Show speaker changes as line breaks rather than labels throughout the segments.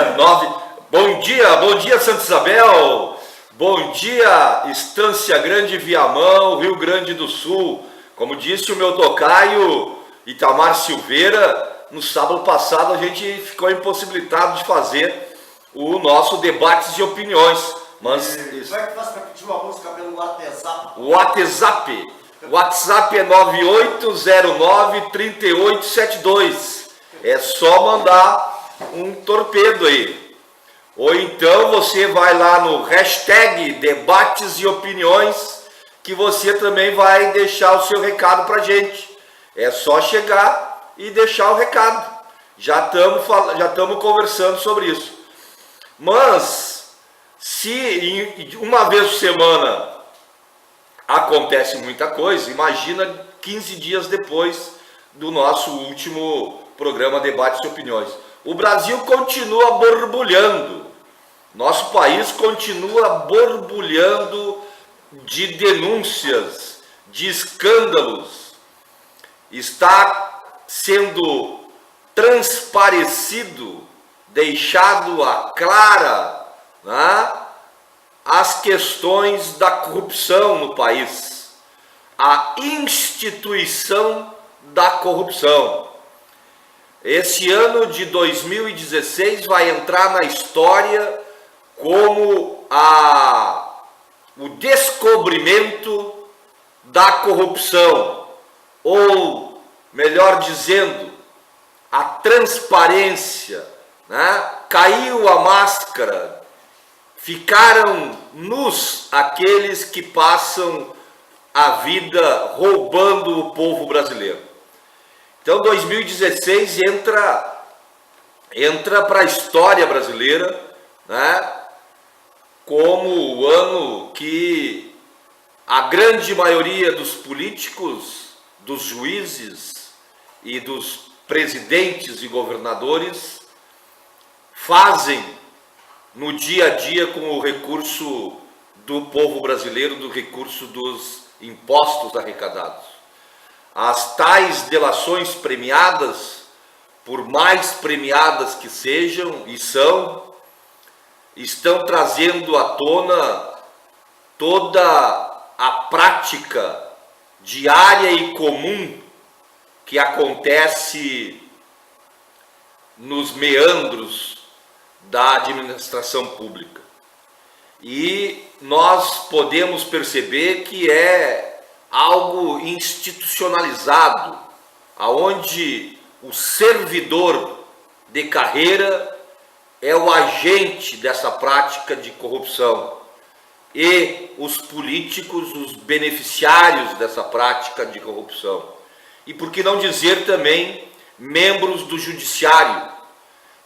Nove. Bom dia Santa Isabel, bom dia Estância Grande, Viamão, Rio Grande do Sul. Como disse o meu tocaio Itamar Silveira, no sábado passado a gente ficou impossibilitado de fazer o nosso debates e opiniões. Mas
como é que faz para pedir uma música pelo WhatsApp?
O WhatsApp é 9809-3872. É só mandar um torpedo aí. Ou então você vai lá no hashtag debates e opiniões, que você também vai deixar o seu recado pra gente. É só chegar e deixar o recado. Já estamos conversando sobre isso. Mas se uma vez por semana acontece muita coisa, imagina 15 dias depois do nosso último programa Debates e Opiniões. O Brasil continua borbulhando. Nosso país continua borbulhando de denúncias, de escândalos. Está sendo transparecido, deixado a clara, né, as questões da corrupção no país, a instituição da corrupção. Esse ano de 2016 vai entrar na história como o descobrimento da corrupção, ou melhor dizendo, a transparência, né? Caiu a máscara, ficaram nus aqueles que passam a vida roubando o povo brasileiro. Então 2016 entra para a história brasileira, né, como o ano que a grande maioria dos políticos, dos juízes e dos presidentes e governadores fazem no dia a dia com o recurso do povo brasileiro, do recurso dos impostos arrecadados. As tais delações premiadas, por mais premiadas que sejam e são, estão trazendo à tona toda a prática diária e comum que acontece nos meandros da administração pública. E nós podemos perceber que é algo institucionalizado, aonde o servidor de carreira é o agente dessa prática de corrupção e os políticos, os beneficiários dessa prática de corrupção. E por que não dizer também membros do judiciário,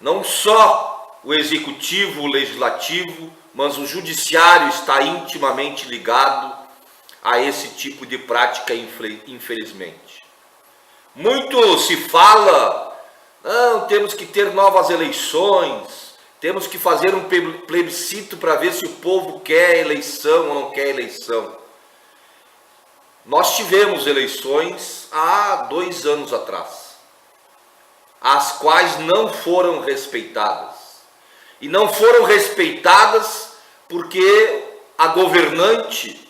não só o executivo, o legislativo, mas o judiciário está intimamente ligado a esse tipo de prática, infelizmente. Muito se fala, não, temos que ter novas eleições, temos que fazer um plebiscito para ver se o povo quer eleição ou não quer eleição. Nós tivemos eleições há 2 anos atrás, as quais não foram respeitadas. E não foram respeitadas porque a governante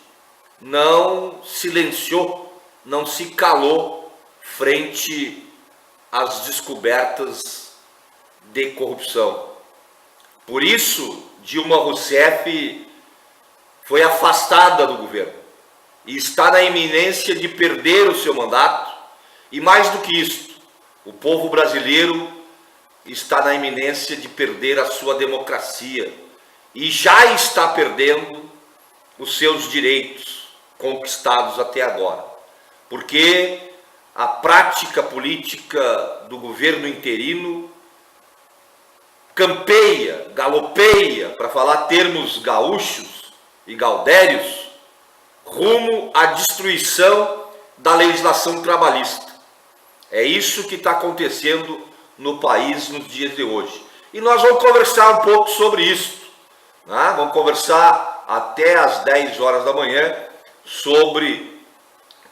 não silenciou, não se calou frente às descobertas de corrupção. Por isso, Dilma Rousseff foi afastada do governo e está na iminência de perder o seu mandato. E mais do que isso, o povo brasileiro está na iminência de perder a sua democracia e já está perdendo os seus direitos conquistados até agora, porque a prática política do governo interino campeia, galopeia, para falar termos gaúchos e gaudérios, rumo à destruição da legislação trabalhista. É isso que está acontecendo no país nos dias de hoje. E nós vamos conversar um pouco sobre isso, né? Vamos conversar até às 10 horas da manhã sobre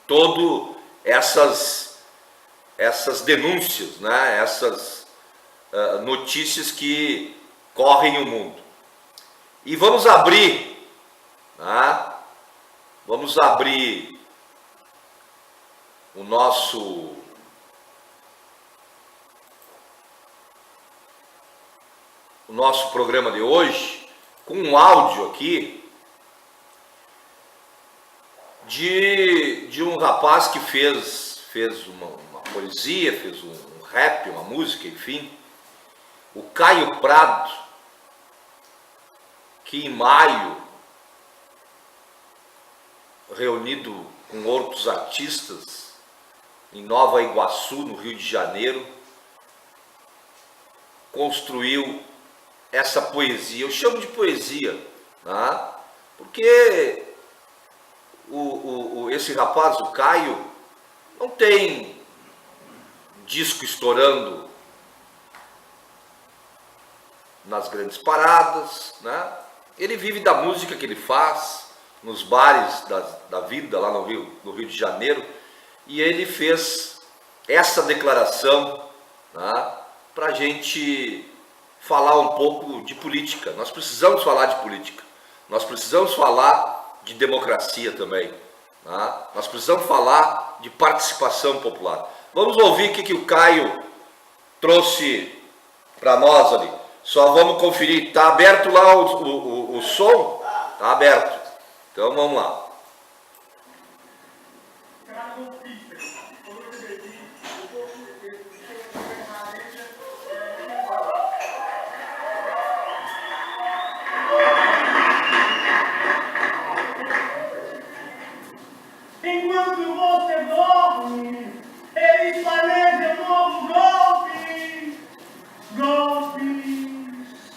todo essas denúncias, né? Essas notícias que correm o mundo. E vamos abrir, né? Vamos abrir o nosso programa de hoje com um áudio aqui de um rapaz que fez uma poesia, fez um rap, uma música, enfim, o Caio Prado, que em maio, reunido com outros artistas em Nova Iguaçu, no Rio de Janeiro, construiu essa poesia. Eu chamo de poesia, né? Porque esse rapaz, o Caio, não tem disco estourando nas grandes paradas, né? Ele vive da música que ele faz nos bares da vida lá no Rio de Janeiro, e ele fez essa declaração, né, para a gente falar um pouco de política. Nós precisamos falar de política, nós precisamos falar de democracia também, né? Nós precisamos falar de participação popular. Vamos ouvir o que o Caio trouxe para nós ali. Só vamos conferir, está aberto lá o som? Está aberto. Então vamos lá.
Enquanto você dorme, eles planejam um novo golpe. Golpes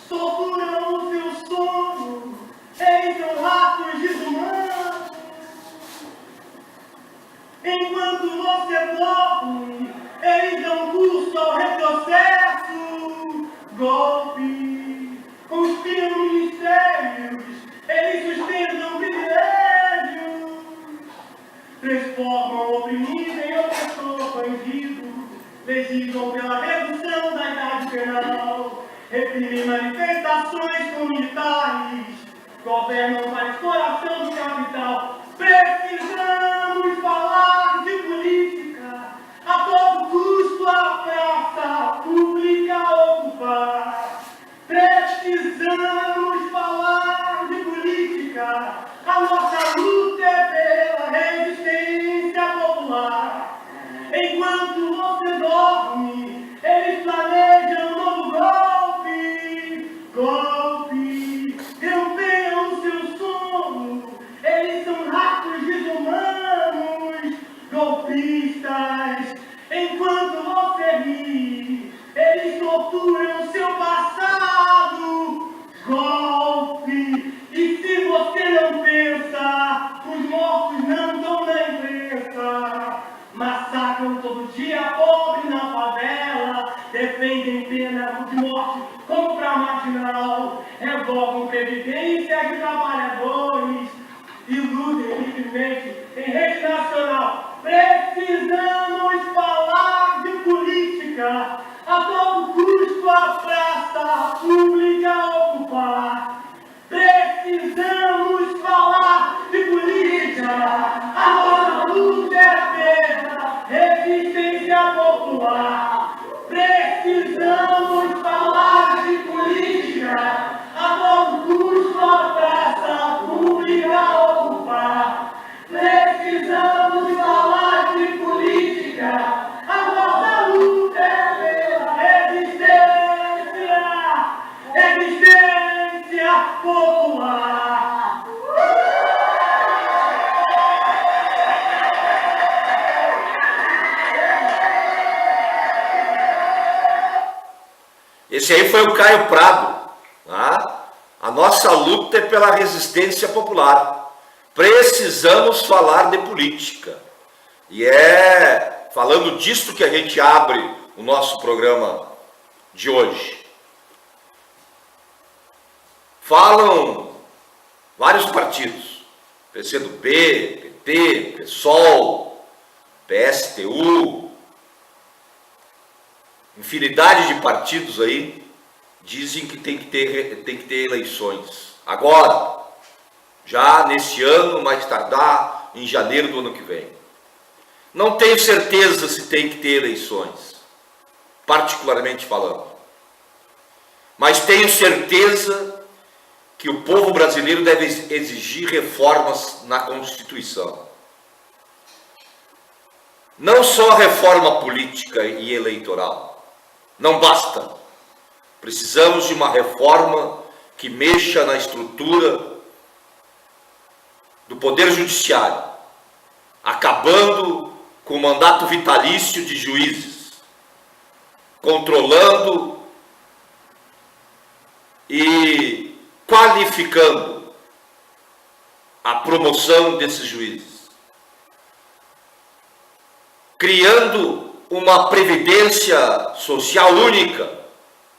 torturam o seu sono, eles são ratos desumanos. Enquanto você dorme, eles dão curso ao retrocesso. Golpe, conspiram ministérios, eles sustentam privilégios. Transformam o oprimido em opressor bandido, legislam pela redução da idade penal, reprimem manifestações comunitárias, governam para a exploração do capital. Precisamos falar de política, a todo custo a praça pública ocupar. Precisamos falar de política, a nossa luta é pela resistência popular. Enquanto você dorme, eles planejam um novo golpe. Golpe, rompem o seu sono, eles são ratos desumanos. Golpistas, enquanto você ri, eles torturam seu passado. Golpe, e se você não pensa, os mortos não estão na imprensa. Massacram todo dia pobre na favela, defendem pena de morte como pra marginal, revogam previdência de trabalhadores, iludem livremente em rede nacional. Precisamos falar de política, a todo custo a praça pública ocupar. Precisamos falar de política, a nossa luta é pela resistência popular. Precisamos falar de política, a todo custo a praça pública ocupar. Precisamos falar de política, a nossa luta é pela resistência popular.
Esse aí foi o Caio Prado, tá? A nossa luta é pela resistência popular. Precisamos falar de política. E é falando disto que a gente abre o nosso programa de hoje. Falam vários partidos: PCdoB, PT, PSOL, PSTU, infinidade de partidos aí, dizem que tem que ter eleições agora, já neste ano, mais tardar em janeiro do ano que vem. Não tenho certeza se tem que ter eleições, particularmente falando, mas tenho certeza que o povo brasileiro deve exigir reformas na Constituição. Não só a reforma política e eleitoral, não basta. Precisamos de uma reforma que mexa na estrutura do Poder Judiciário, acabando com o mandato vitalício de juízes, controlando e qualificando a promoção desses juízes, criando uma previdência social única,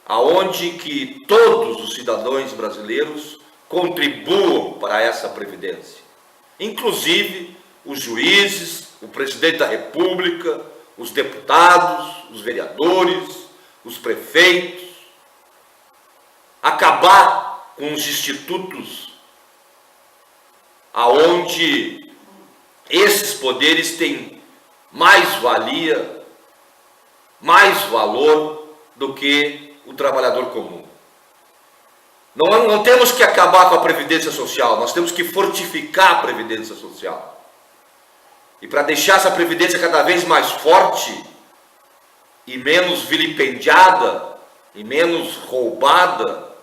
aonde que todos os cidadãos brasileiros contribuam para essa previdência, inclusive os juízes, o presidente da República, os deputados, os vereadores, os prefeitos, acabar com os institutos aonde esses poderes têm mais valia, mais valor do que o trabalhador comum. Não temos que acabar com a Previdência Social, nós temos que fortificar a Previdência Social. E para deixar essa Previdência cada vez mais forte e menos vilipendiada e menos roubada,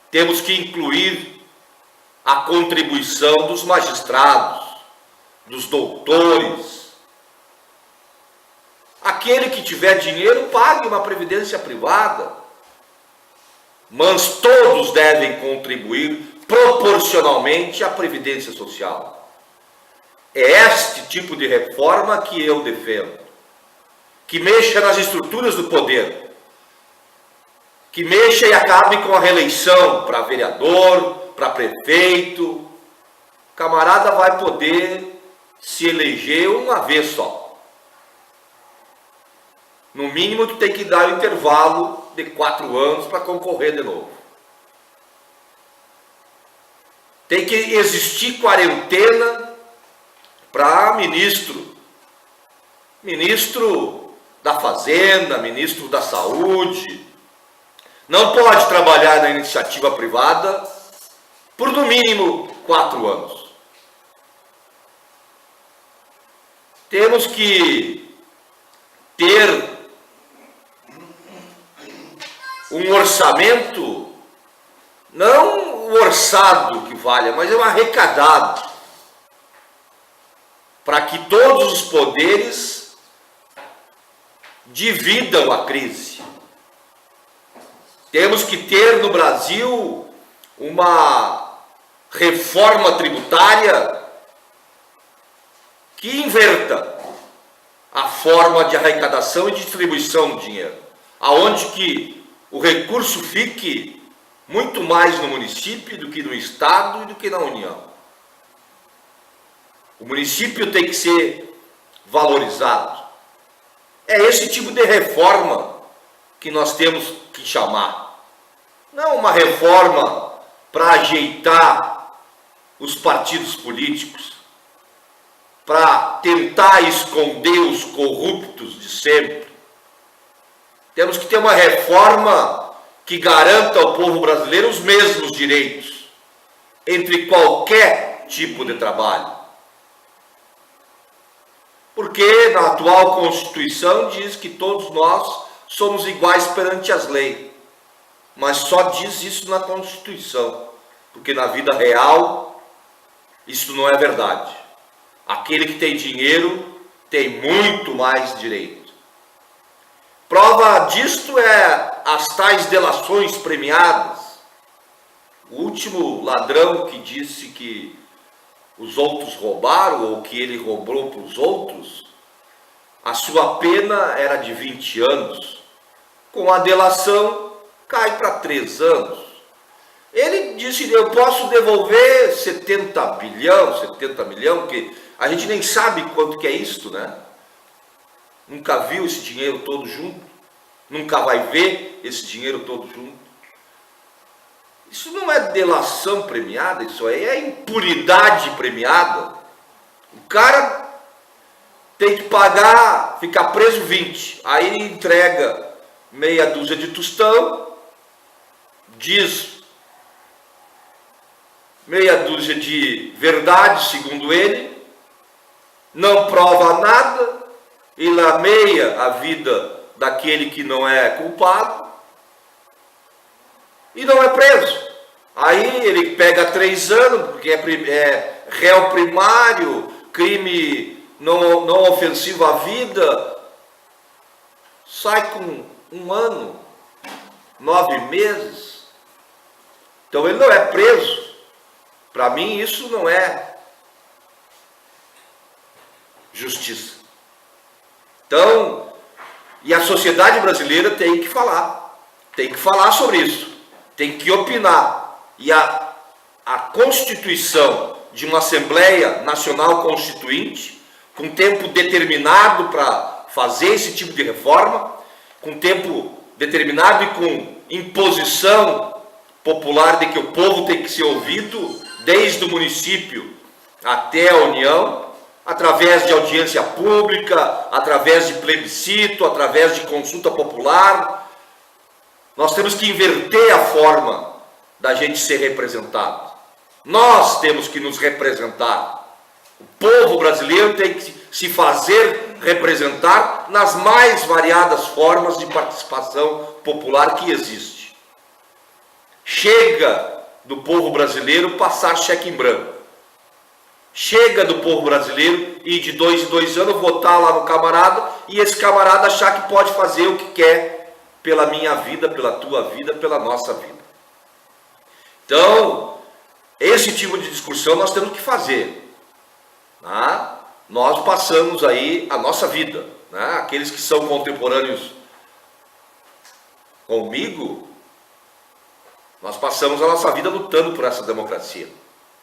temos que incluir a contribuição dos magistrados, dos doutores. Aquele que tiver dinheiro, pague uma previdência privada, mas todos devem contribuir proporcionalmente à previdência social. É este tipo de reforma que eu defendo, que mexa nas estruturas do poder, que mexa e acabe com a reeleição para vereador, para prefeito. O camarada vai poder se eleger uma vez só. No mínimo, tu tem que dar um intervalo de 4 anos para concorrer de novo. Tem que existir quarentena para ministro da Fazenda, ministro da Saúde. Não pode trabalhar na iniciativa privada por no mínimo 4 anos. Temos que ter um orçamento, não o orçado que valha, mas é um arrecadado, para que todos os poderes dividam a crise. Temos que ter no Brasil uma reforma tributária que inverta a forma de arrecadação e distribuição do dinheiro, aonde que o recurso fique muito mais no município do que no estado e do que na União. O município tem que ser valorizado. É esse tipo de reforma que nós temos que chamar. Não uma reforma para ajeitar os partidos políticos, para tentar esconder os corruptos de sempre. Temos que ter uma reforma que garanta ao povo brasileiro os mesmos direitos entre qualquer tipo de trabalho. Porque na atual Constituição diz que todos nós somos iguais perante as leis, mas só diz isso na Constituição, porque na vida real isso não é verdade. Aquele que tem dinheiro tem muito mais direito. Prova disto é as tais delações premiadas. O último ladrão que disse que os outros roubaram, ou que ele roubou para os outros, a sua pena era de 20 anos. Com a delação, cai para 3 anos. Ele disse, eu posso devolver 70 milhões, que a gente nem sabe quanto que é isto, né? Nunca viu esse dinheiro todo junto, nunca vai ver esse dinheiro todo junto. Isso não é delação premiada, isso aí é impunidade premiada. O cara tem que pagar, ficar preso 20, aí entrega meia dúzia de tostão, diz meia dúzia de verdade, segundo ele, não prova nada e lameia a vida daquele que não é culpado e não é preso. Aí ele pega 3 anos, porque é réu primário, crime não ofensivo à vida, sai com 1 ano, 9 meses. Então ele não é preso. Para mim isso não é justiça. Então, e a sociedade brasileira tem que falar sobre isso, tem que opinar. E a constituição de uma Assembleia Nacional Constituinte, com tempo determinado para fazer esse tipo de reforma, com tempo determinado e com imposição popular de que o povo tem que ser ouvido, desde o município até a União, através de audiência pública, através de plebiscito, através de consulta popular. Nós temos que inverter a forma da gente ser representado. Nós temos que nos representar. O povo brasileiro tem que se fazer representar nas mais variadas formas de participação popular que existe. Chega do povo brasileiro passar cheque em branco. Chega do povo brasileiro ir de 2 em 2 anos votar lá no camarada e esse camarada achar que pode fazer o que quer pela minha vida, pela tua vida, pela nossa vida. Então, esse tipo de discussão nós temos que fazer. Né? Nós passamos aí a nossa vida. Né? Aqueles que são contemporâneos comigo, nós passamos a nossa vida lutando por essa democracia.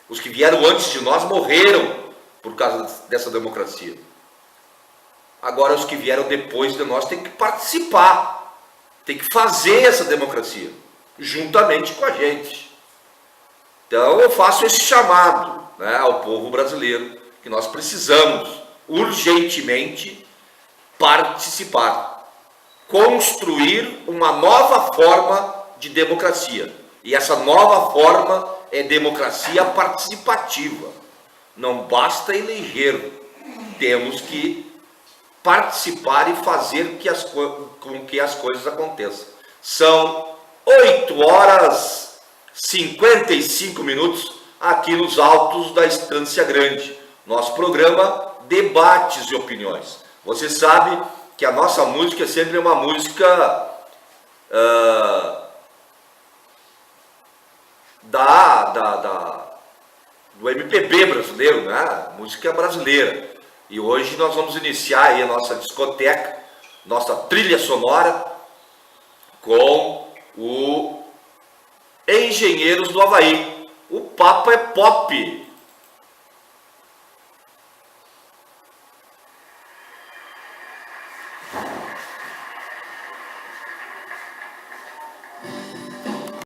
Os que vieram antes de nós morreram por causa dessa democracia. Agora os que vieram depois de nós têm que participar, têm que fazer essa democracia, juntamente com a gente. Então eu faço esse chamado, né, ao povo brasileiro, que nós precisamos urgentemente participar, construir uma nova forma de democracia. E essa nova forma é democracia participativa. Não basta eleger, temos que participar e fazer com que as coisas aconteçam. São 8h55 aqui nos altos da Estância Grande. Nosso programa Debates e Opiniões. Você sabe que a nossa música é sempre uma música do MPB brasileiro, né? Música brasileira. E hoje nós vamos iniciar aí a nossa discoteca, nossa trilha sonora, com o Engenheiros do Havaí. O papo é pop.